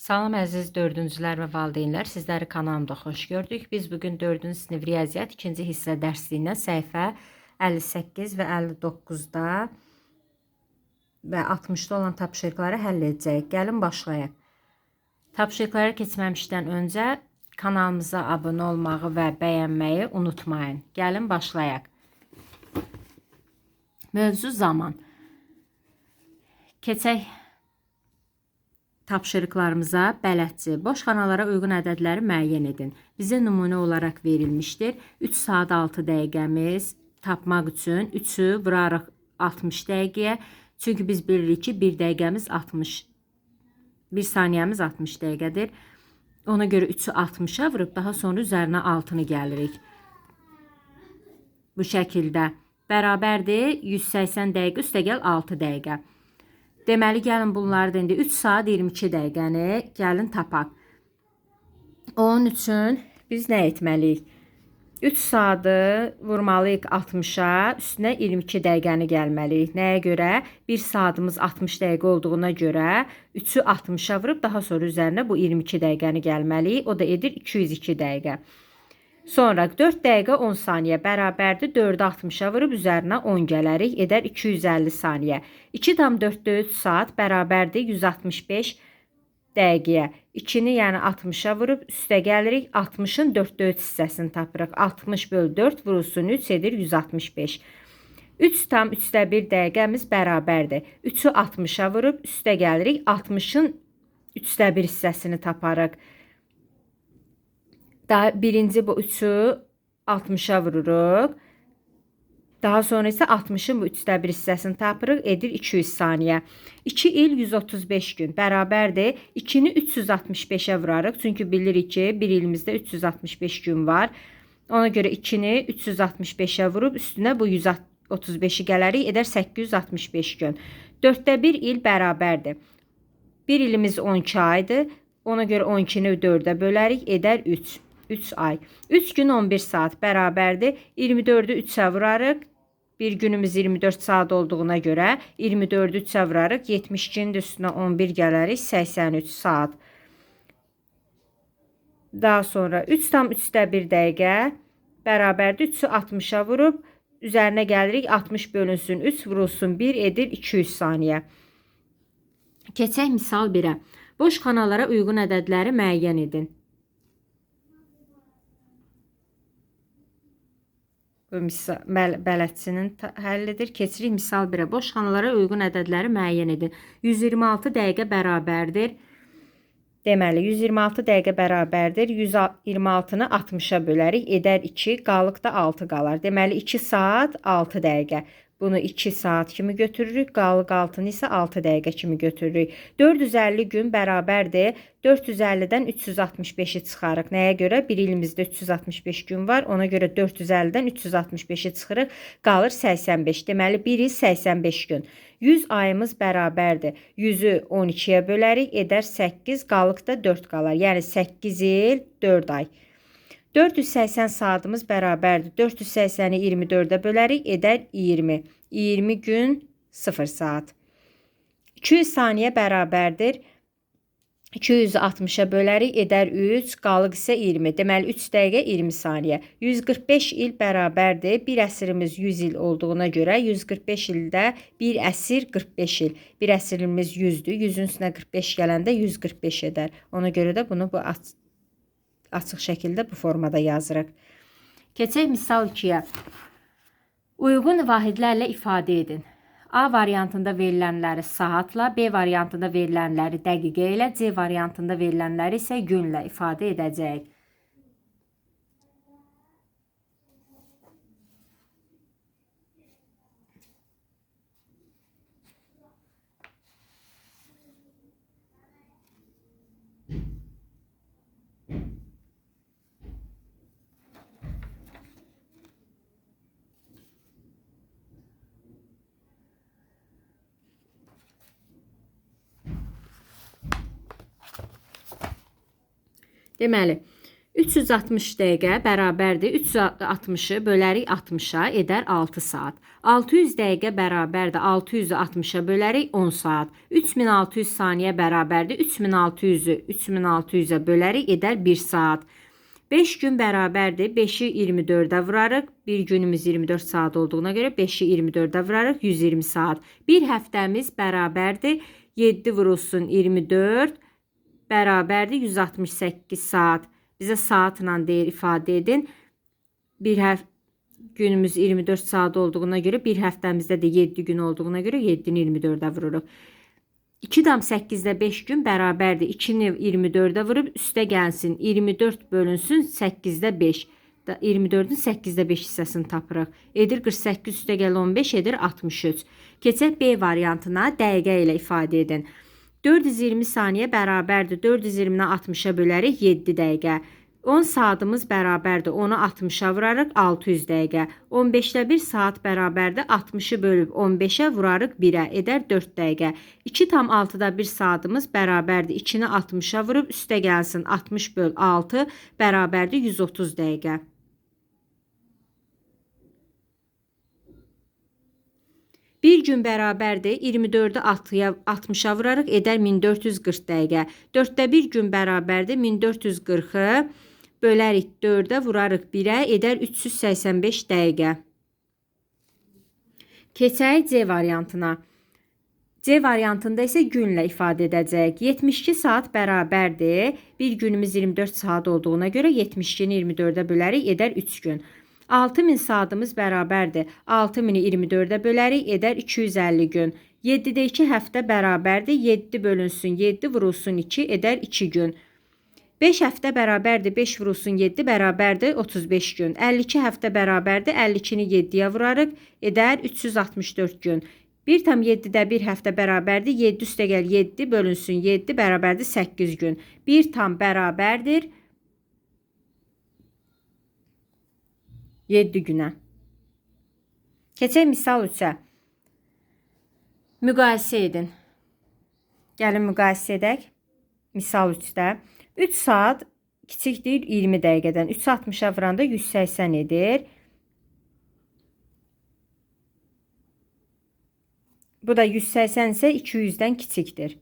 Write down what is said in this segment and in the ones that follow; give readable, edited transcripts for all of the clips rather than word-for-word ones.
Salam əziz dördüncülər və valideynlər, sizləri kanalımda xoş gördük. Biz bugün 4-cü sinif riyaziyyat 2-ci hissə dərsliyinə səhifə 58 və 59-da və 60-da olan tapşırıqları həll edəcəyik. Gəlin başlayaq. Tapşırıqlara keçməmişdən öncə kanalımıza abunə olmağı və bəyənməyi unutmayın. Gəlin başlayaq. Mövzu zaman. Keçək tapşırıqlarımıza. Bələdçi, boş xanalara uyğun ədədləri müəyyən edin. Bizə nümunə olaraq verilmişdir. 3 saat 6 dəqiqəmiz tapmaq üçün 3-ü vurarıq 60 dəqiqəyə. Çünki biz bilirik ki 1 dəqiqəmiz 60, 1 saniyəmiz 60 dəqiqədir. Ona görə 3-ü 60-a vurub daha sonra üzərinə 6-nı gəlirik. Bu şəkildə bərabərdir 180 dəqiqə üstəgəl 6 dəqiqə. Deməli, gəlin bunları da indi 3 saat 22 dəqiqəni gəlin tapaq. Onun üçün biz nə etməliyik? 3 saatı vurmalıyıq 60-a, üstünə 22 dəqiqəni gəlməliyik. Nəyə görə? 1 saatımız 60 dəqiqə olduğuna görə 3-ü 60-a vurub daha sonra üzərinə bu 22 dəqiqəni gəlməliyik. O da edir 202 dəqiqə. Sonra 4 dəqiqə 10 saniyə bərabərdir 4-ü 60-a vurub üzərinə 10 gələrik, edər 250 saniyə. 2,4 saat bərabərdir 165 dəqiqəyə. 2-ni yəni 60-a vurub üstə gəlirik, 60-ın 4 hissəsini tapırıq. 60 bölü 4 vurulsun 3 edir 165. 3,1 dəqiqəmiz bərabərdir. 3-ü 60-a vurub üstə gəlirik, 60-ın 1 hissəsini taparıq. Daha birinci bu 3'ü 60'a vururuq. Daha sonra isə 60'ın bu 1 hissəsini tapırıq, edir 200 saniyə. 2 il 135 gün bərabərdir. 2-ni 365'ə vurarıq. Çünki bilirik ki 1 ilimizdə 365 gün var. Ona görə 2-ni 365'ə vurub üstünə bu 135'i gələrik, edər 865 gün. 4'də 1 il bərabərdir. 1 ilimiz 12 aydır. Ona görə 12'ni 4'ə bölərik, edər 3 ay. 3 gün 11 saat bərabərdir. 24'ü 3'ə vurarıq. Bir günümüz 24 saat olduğuna görə 24'ü 3'ə vurarıq. 72'nin üstünə 11 gələrik. 83 saat. Daha sonra 3,1 dəqiqə bərabərdir. 3'ü 60'a vurub üzərinə gəlirik. 60 bölünsün 3 vurulsun 1 edir 200 saniyə. Keçək misal 1'ə. Boş xanalara uyğun ədədləri müəyyən edin. Bu misal bələdçinin həllidir. Keçirik misal 1'ə. Boş xanalara uyğun ədədləri müəyyən edin. 126 dəqiqə bərabərdir. Deməli, 126 dəqiqə bərabərdir. 126'nı 60'a bölərik. Edər 2, qalıq da 6 qalar. Deməli, 2 saat 6 dəqiqə. Bunu 2 saat kimi götürürük. Qalıq 6'nı isə 6 dəqiqə kimi götürürük. 450 gün bərabərdir. 450'dən 365'i çıxarıq. Nəyə görə? Bir ilimizdə 365 gün var. Ona görə 450'dən 365'i çıxırıq. Qalır 85. Deməli, 1 il 85 gün. 100 ayımız bərabərdir. 100'ü 12'yə bölərik. Edər 8. Qalıq da 4 qalar. Yəni 8 il 4 ay. 480 saatımız bərabərdir. 480'i 24'ə bölərik, edər 20. 20 gün 0 saat. 200 saniyə bərabərdir. 260'a bölərik, edər 3, qalıq isə 20. Deməli 3 dəqiqə 20 saniyə. 145 il bərabərdir. Bir əsrimiz 100 il olduğuna görə 145 ildə bir əsr 45 il. Bir əsrimiz 100'dür. 100'ün üstünə 45 gələndə 145 edər. Ona görə də bunu bu açıq şəkildə bu formada yazırıq. Keçək misal 2'yə. Uyğun vahidlərlə ifadə edin. A variantında verilənləri saatla, B variantında verilənləri dəqiqə ilə, C variantında verilənləri isə günlə ifadə edəcəyik. Deməli, 360 dəqiqə bərabərdir. 360-ı bölərik 60-a edər 6 saat. 600 dəqiqə bərabərdir. 660-a bölərik 10 saat. 3600 saniyə bərabərdir. 3600-ü bölərik edər 1 saat. 5 gün bərabərdir. 5-i 24-ə vurarıq. Bir günümüz 24 saat olduğuna görə 5-i 24-ə vurarıq. 120 saat. Bir həftəmiz bərabərdir. 7 vurulsun 24 bərabərdir 168 saat. Bizə saatla deyir, ifadə edin. Bir günümüz 24 saat olduğuna görə, bir həftəmizdə də 7 gün olduğuna görə 7-ni 24-ə vururuq. 2 dam 8-də 5 gün bərabərdir. 2-ni 24-ə vurub üstə gəlsin. 24 bölünsün 8-də 5. 24-ün 8-də 5 hissəsini tapırıq. Edir 48 üstə gəl 15 edir 63. Keçək B variantına, dəqiqə ilə ifadə edin. 420 saniyə bərabərdir. 420-ni 60-a bölərik 7 dəqiqə. 10 saatımız bərabərdir. Onu 60-a vurarıq 600 dəqiqə. 15-də 1 saat bərabərdir. 60-ı bölüb 15-ə vurarıq 1-ə edər 4 dəqiqə. 2 tam 6-da 1 saatımız bərabərdir. 2-ni 60-a vurub üstə gəlsin 60 böl 6 bərabərdir 130 dəqiqə. Bir gün bərabərdir. 24-ü 60-a vurarıq edər 1440 dəqiqə. 4-də 1 gün bərabərdir. 1440-ı bölərik 4-ə vurarıq 1-ə edər 385 dəqiqə. Keçək C variantına. C variantında isə günlə ifadə edəcək. 72 saat bərabərdir. Bir günümüz 24 saat olduğuna görə 72-ni 24-ə bölərik edər 3 gün. 6000 saatımız bərabərdir. 6000-i 24-ə bölərik edər 250 gün. 7-də 2 həftə bərabərdir. 7 bölünsün 7 vurulsun 2 edər 2 gün. 5 həftə bərabərdir. 5 vurulsun 7 bərabərdir 35 gün. 52 həftə bərabərdir. 52-ni 7-yə vurarıq edər 364 gün. 1,7-də 1 həftə bərabərdir. 7 üstə gəl 7 bölünsün 7 bərabərdir 8 gün. 1 tam bərabərdir 7 günə. Keçək misal 3-ə. Müqayisə edin. Gəlin müqayisə edək. Misal 3-də. 3 saat kiçikdir 20 dəqiqədən. 360-a vuranda 180 edir. Bu da 180 isə 200-dən kiçikdir.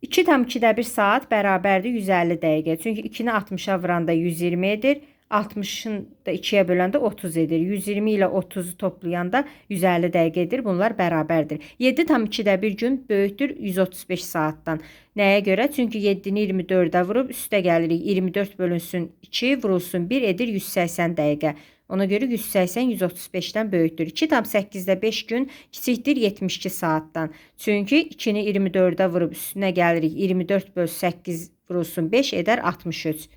2,2-də 1 saat bərabərdir 150 dəqiqə. Çünki 2-ni 60-a vuranda 120 edir. 60-ın da 2-yə böləndə 30 edir. 120 ilə 30-u toplayanda 150 dəqiqə edir. Bunlar bərabərdir. 7,2-də 1 gün böyükdür 135 saatdan. Nəyə görə? Çünki 7-ni 24-ə vurub üstə gəlirik. 24 bölünsün 2 vurulsun 1 edir 180 dəqiqə. Ona görə 180 135-dən böyükdür. 2,8-də 5 gün kiçikdir 72 saatdan. Çünki 2-ni 24-ə vurub üstünə gəlirik. 24 böl 8 vurulsun 5 edər 63.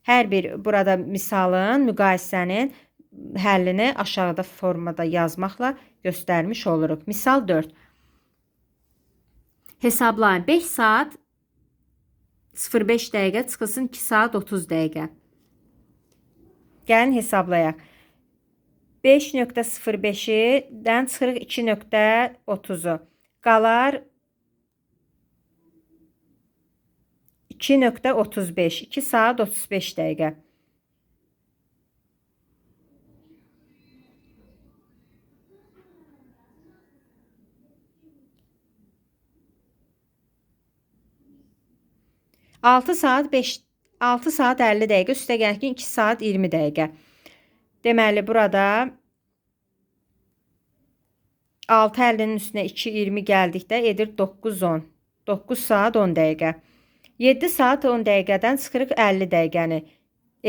Hər bir burada misalın, müqayisənin həllini aşağıda formada yazmaqla göstərmiş oluruq. Misal 4. Hesablayın. 5 saat 05 dəqiqə çıxılsın 2 saat 30 dəqiqə. Gəlin hesablayaq. 5,05-dən çıxırıq 2,30-u. Qalar 2,35. 2 saat 35 dəqiqə. Altı saat 50 dəqiqə üstə gəlir ki 2 saat 20 dəqiqə. Deməli burada 6,50-nin üstünə 2,20 gəldikdə edir 9,10. 9 saat 10 dəqiqə. 7 saat 10 dəqiqədən çıxırıq 50 dəqiqəni.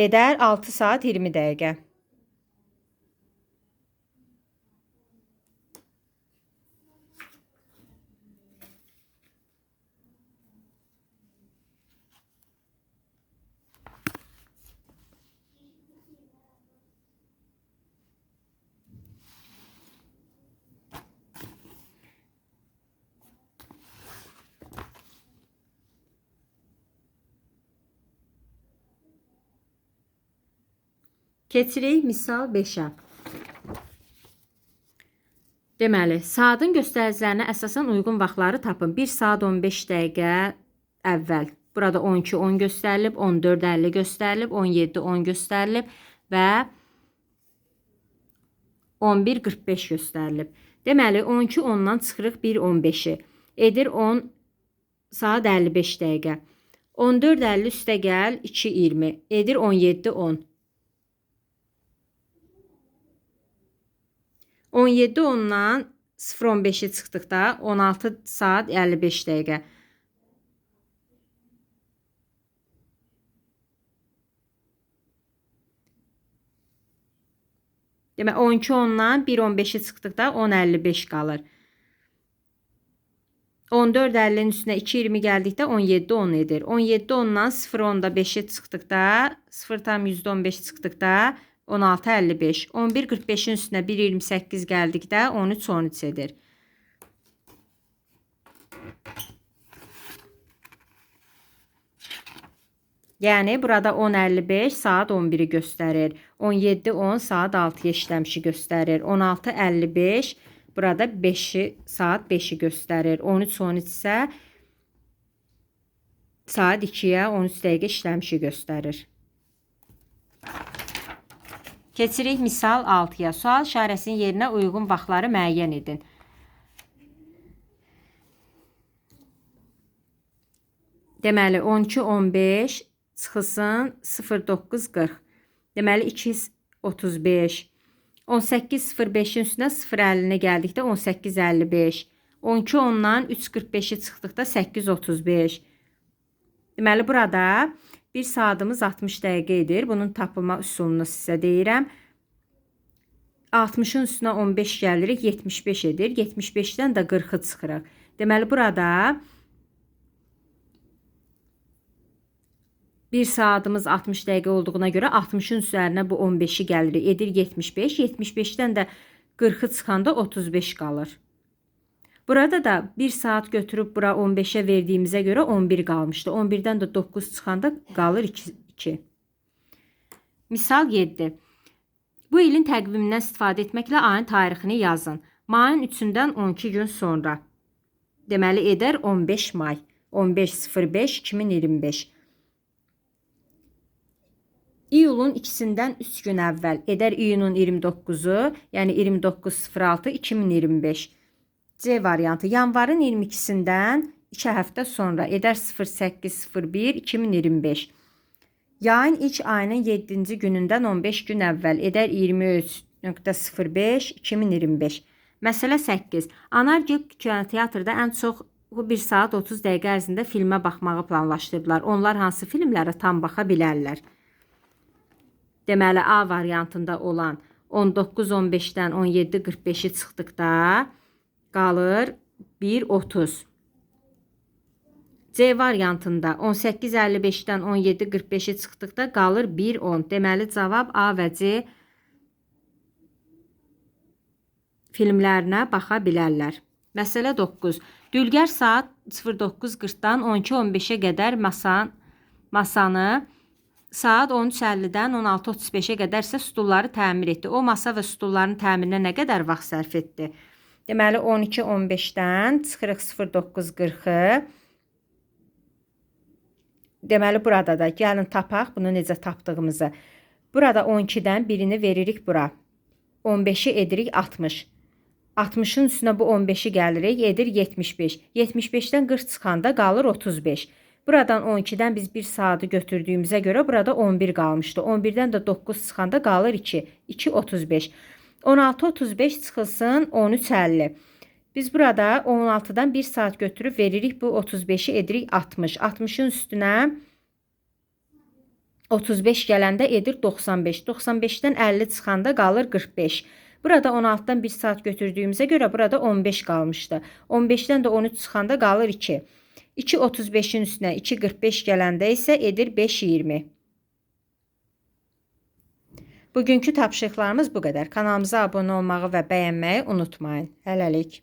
Edər 6 saat 20 dəqiqə. Keçirik misal 5-ə. Deməli, saatın göstəricilərinə əsasən uyğun vaxtları tapın. 1 saat 15 dəqiqə əvvəl Burada 12 10 göstərilib, 14 50 göstərilib, 17 10 göstərilib və 11 45 göstərilib. Deməli 12 10-dan çıxırıq 1 15-i. Edir 10 saat 55 dəqiqə. 14 50 üstə gəl 2 20. Edir 17 10. 17 10-dan 0-15-i çıxdıqda 16 saat 55 dəqiqə. Demək 12 10-dan 1-15-i çıxdıqda 10-55 qalır. 14 50-nin üstünə 2-20 gəldikdə 17 10 edir. 17 10-dan 0-10-da 5-i çıxdıqda 0,15 çıxdıqda 16 55. 11 45-in üstünə 1-28 gəldikdə 13 13 edir. Yəni burada 10:55 saat 11-i göstərir. 17:10 saat 6-yı işləmişi göstərir. 16:55 burada 5-i saat 5-i göstərir. 13:13 isə saat 2-yə 13 dəqiqə işləmişi göstərir. Keçirik misal 6-ya. Sual işarəsinin yerinə uyğun vaxtları müəyyən edin. Deməli 12:15 çıxılsın 09:40. Deməli 2:35. 18:05-in üstünə 0:50-nə gəldikdə 18:55. 12:10-dan 3:45-i çıxdıqda 8:35. Deməli burada 1 saatımız 60 dəqiqə edir. Bunun tapılma üsulunu sizə deyirəm. 60-ın üstünə 15 gəlirik, 75 edir. 75-dən də 40-ı çıxırıq. Deməli burada 1 saatımız 60 dəqiqə olduğuna görə 60-ın üzərinə bu 15-i gəlirik. Edir 75. 75-dən də 40-ı çıxanda 35 qalır. Burada da 1 saat götürüb bura 15-ə verdiyimizə görə 11 qalmışdı. 11-dən də 9 çıxanda qalır 2. Misal 7. Bu ilin təqvimindən istifadə etməklə ayın tarixini yazın. Mayın 3-dən 12 gün sonra. Deməli edər 15 may. 15.05.2025. İyulun 2-dən 3 gün əvvəl edər iyunun 29-u, yəni 29.06.2025. C variantı yanvarın 22-dən 2 həftə sonra edər 08.01.2025. Yayın ilk ayının 7-ci günündən 15 gün əvvəl edər 23.05.2025. Məsələ 8. Anargil kinoteatrda ən çox 1 saat 30 dəqiqə ərzində filmə baxmağı planlaşdırdılar. Onlar hansı filmlərə tam baxa bilərlər? Deməli A variantında olan 19:15-dən 17:45-i çıxdıqda qalır 1:30. C variantında 18:55-dən 17:45-i çıxdıqda qalır 1:10. Deməli cavab A və C filmlərinə baxa bilərlər. Məsələ 9. Dülgər saat 09:40-dan 12:15-ə qədər masanı saat 13:50-dən 16:35-ə qədər isə stulları təmir etdi. O masa və stulların təmirinə nə qədər vaxt sərf etdi? Deməli 12:15-dən çıxırıq 09:40-ı. Deməli burada da gəlin tapaq bunu necə tapdığımızı. Burada 12-dən birini veririk bura. 15-i edirik 60. 60-ın üstünə bu 15-i gəlirik, edir 75. 75-dən 40 çıxanda qalır 35. Buradan 12-dən biz 1 saatı götürdüyümüzə görə burada 11 qalmışdı. 11-dən də 9 çıxanda qalır 2. 2:35. 16:35 çıxılsın 13:50. Biz burada 16-dan 1 saat götürüb veririk bu 35-i edirik 60. 60-ın üstünə 35 gələndə edir 95. 95-dən 50 çıxanda qalır 45. Burada 16-dan 1 saat götürdüyümüzə görə burada 15 qalmışdı. 15-dən də 13 çıxanda qalır 2. 2:35-in üstünə 2:45 gələndə isə edir 5:20. Bugünkü tapşırıqlarımız bu qədər. Kanalımıza abunə olmağı və bəyənməyi unutmayın. Hələlik.